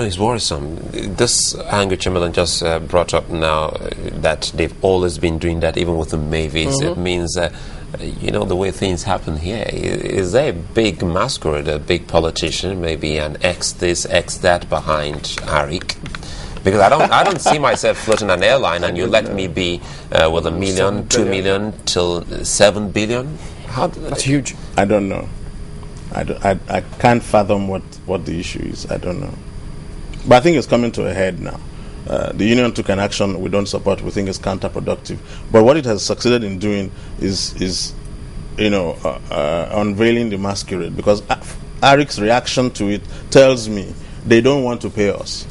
It's worrisome. This Angry Chamberlain just brought up now that they've always been doing that, even with the Mavis. It means, the way things happen here. Is there a big masquerade, a big politician, maybe an ex-this, ex-that behind Arik? Because I don't see myself floating an airline and you let me be with $1 million, $2 million till $7 billion. That's huge. I don't know. I can't fathom what the issue is. I don't know. But I think it's coming to a head now. The union took an action we don't support. We think it's counterproductive. But what it has succeeded in doing is unveiling the masquerade. Because Arik's reaction to it tells me they don't want to pay us.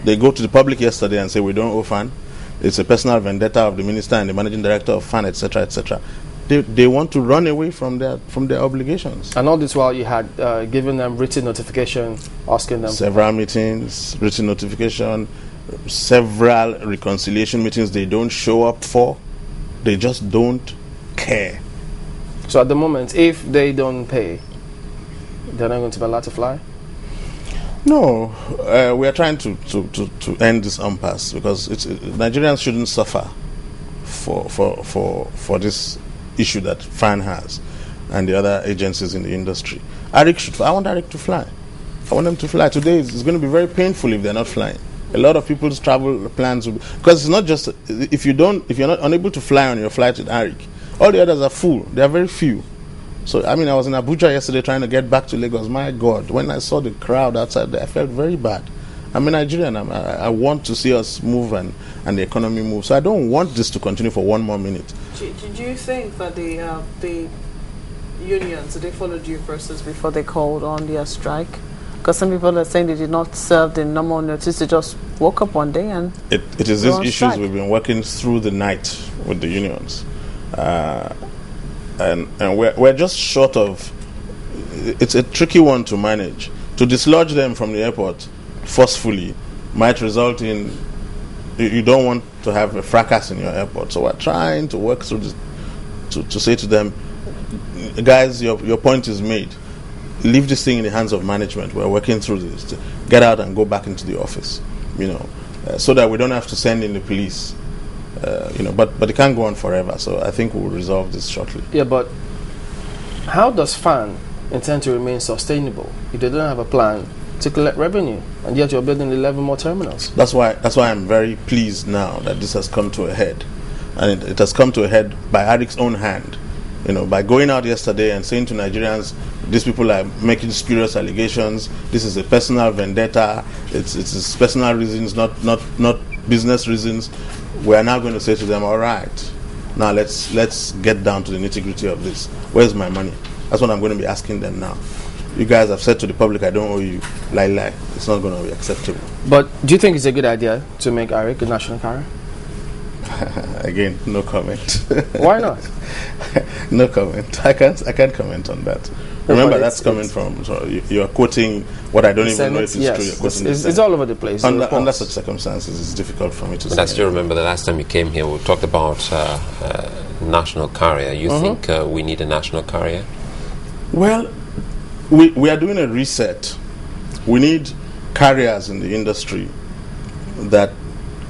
They go to the public yesterday and say we don't owe FAAN. It's a personal vendetta of the minister and the managing director of FAAN, etc., etc. They want to run away from their obligations. And all this while you had given them written notification, asking them... Several meetings, written notification, several reconciliation meetings they don't show up for. They just don't care. So at the moment, if they don't pay, they're not going to be allowed to fly? No, we are trying to end this impasse because Nigerians shouldn't suffer for this issue that FAAN has and the other agencies in the industry. I want Arik to fly. I want them to fly. Today it's going to be very painful if they're not flying. A lot of people's travel plans will be, because it's not just if you're not unable to fly on your flight with Arik, all the others are full. There are very few. So I was in Abuja yesterday trying to get back to Lagos. My God, when I saw the crowd outside there, I felt very bad. I'm a Nigerian. I want to see us move and the economy move. So I don't want this to continue for one more minute. Do you think that the unions, they followed due process before they called on their strike? Because some people are saying they did not serve the normal notice. They just woke up one day and it is these issues strike. We've been working through the night with the unions, and we're just short of. It's a tricky one to manage. To dislodge them from the airport forcefully might result in you don't want to have a fracas in your airport. So we're trying to work through this to say to them, guys, your point is made. Leave this thing in the hands of management. We're working through this. To get out and go back into the office, so that we don't have to send in the police. But it can't go on forever. So I think we'll resolve this shortly. Yeah, but how does FAAN intend to remain sustainable if they don't have a plan to collect revenue, and yet you're building 11 more terminals? That's why I'm very pleased now that this has come to a head, and it has come to a head by Arik's own hand. By going out yesterday and saying to Nigerians, these people are making spurious allegations. This is a personal vendetta. It's personal reasons, not business reasons. We are now going to say to them, all right, now let's get down to the nitty-gritty of this. Where's my money? That's what I'm going to be asking them now. You guys have said to the public, I don't owe you. Lie. It's not going to be acceptable. But do you think it's a good idea to make Arik a national carrier? Again, no comment. Why not? No comment. I can't comment on that. Remember, that's coming from. So you are quoting what I don't even know if it's true. You're quoting it's all over the place. Under such circumstances, it's difficult for me to say. But I still remember the last time you came here, we talked about national carrier. You think we need a national carrier? Well, we are doing a reset. We need carriers in the industry that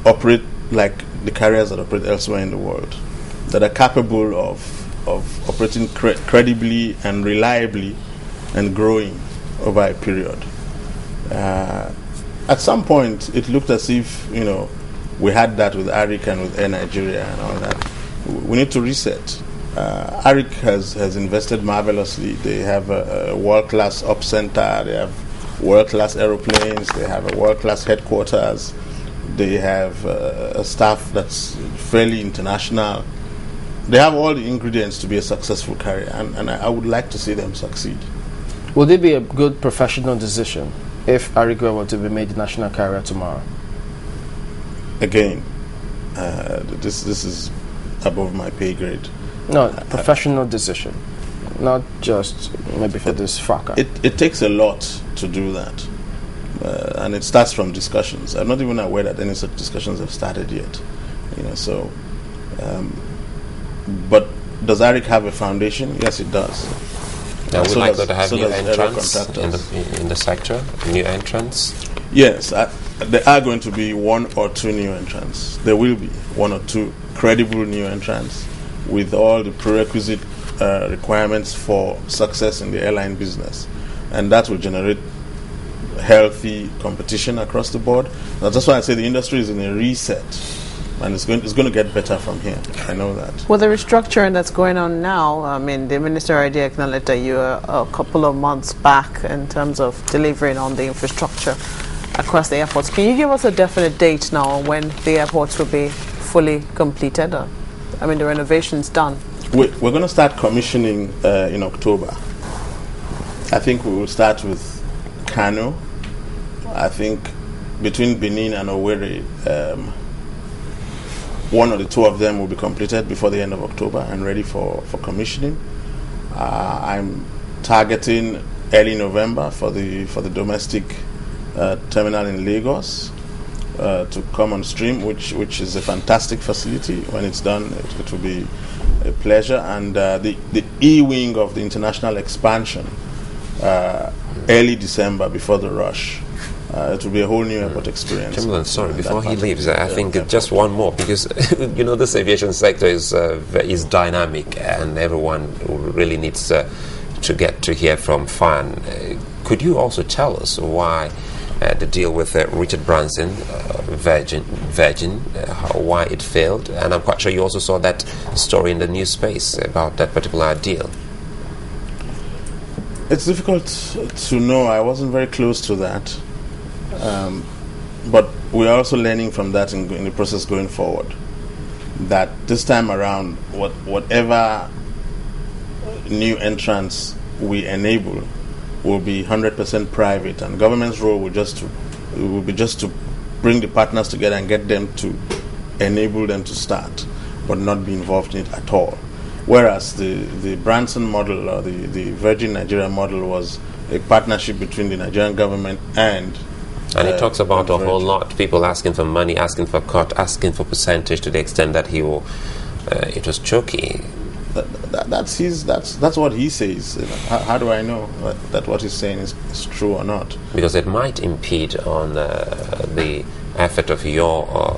operate like the carriers that operate elsewhere in the world, that are capable of operating credibly and reliably and growing over a period. At some point, it looked as if we had that with Arik and with Air Nigeria and all that. We need to reset. Arik has invested marvelously. They have a world-class op center. They have world-class aeroplanes. They have a world-class headquarters. They have a staff that's fairly international. They have all the ingredients to be a successful carrier, and I would like to see them succeed. Would it be a good professional decision if Arik Air were to be made the national carrier tomorrow? Again, this is above my pay grade. No, professional decision, not just maybe for this fracas. It takes a lot to do that, and it starts from discussions. I'm not even aware that any such discussions have started yet. But does Arik have a foundation? Yes, it does. Would like to have new entrants in the sector, new entrants? Yes, there are going to be one or two new entrants. There will be one or two credible new entrants with all the prerequisite requirements for success in the airline business. And that will generate healthy competition across the board. That's why I say the industry is in a reset, and it's going to get better from here. I know that. Well, the restructuring that's going on now, I mean, the minister already acknowledged that you are a couple of months back in terms of delivering on the infrastructure across the airports. Can you give us a definite date now when the airports will be fully completed? I mean, the renovation's done. We're going to start commissioning in October. I think we will start with Kano. I think between Benin and Owerri, one or the two of them will be completed before the end of October and ready for commissioning. I'm targeting early November for the domestic terminal in Lagos to come on stream, which is a fantastic facility. When it's done, it will be a pleasure. And the E-wing of the international expansion, early December before the rush. It will be a whole new airport experience. Chamberlain, sorry, before he leaves, I think just one more, because you know this aviation sector is dynamic, and everyone really needs to get to hear from FAAN. Could you also tell us why the deal with Richard Branson, Virgin, why it failed? And I'm quite sure you also saw that story in the news space about that particular deal. It's difficult to know. I wasn't very close to that. But we're also learning from that in the process going forward. That this time around, whatever new entrants we enable will be 100% private, and government's role will be just to bring the partners together and get them to enable them to start, but not be involved in it at all. Whereas the Branson model or the Virgin Nigeria model was a partnership between the Nigerian government and it talks about a whole lot. People asking for money, asking for cut, asking for percentage, to the extent that it was choky. That's what he says. How do I know that what he's saying is true or not? Because it might impede on the effort of your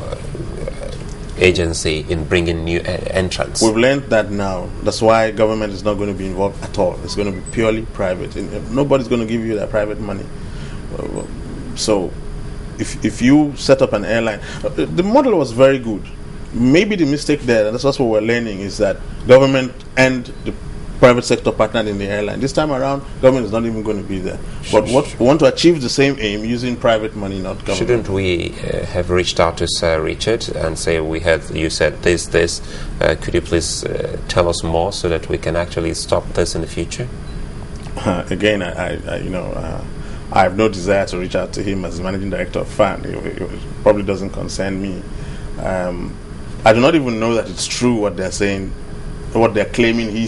agency in bringing new entrants. We've learned that now. That's why government is not going to be involved at all. It's going to be purely private. Nobody's going to give you that private money. So if you set up an airline, the model was very good. Maybe the mistake there, and that's what we're learning, is that government and the private sector partnered in the airline. This time around, government is not even going to be there. But we want to achieve the same aim using private money, not government. Shouldn't we have reached out to Sir Richard and say, you said this, could you please tell us more so that we can actually stop this in the future? Again, I have no desire to reach out to him as managing director of FAAN. It probably doesn't concern me. I do not even know that it's true what they're saying, what they're claiming he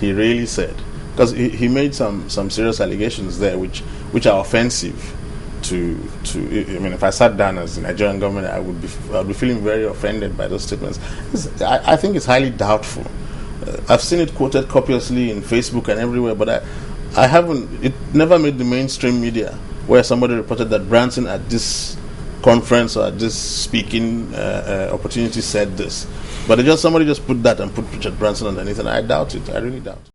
really said. Because he made some serious allegations there which are offensive to I mean, if I sat down as the Nigerian government, I would be feeling very offended by those statements. I think it's highly doubtful. I've seen it quoted copiously in Facebook and everywhere, but I haven't. It never made the mainstream media where somebody reported that Branson at this conference or at this speaking opportunity said this. But somebody just put that and put Richard Branson underneath, and I doubt it. I really doubt it.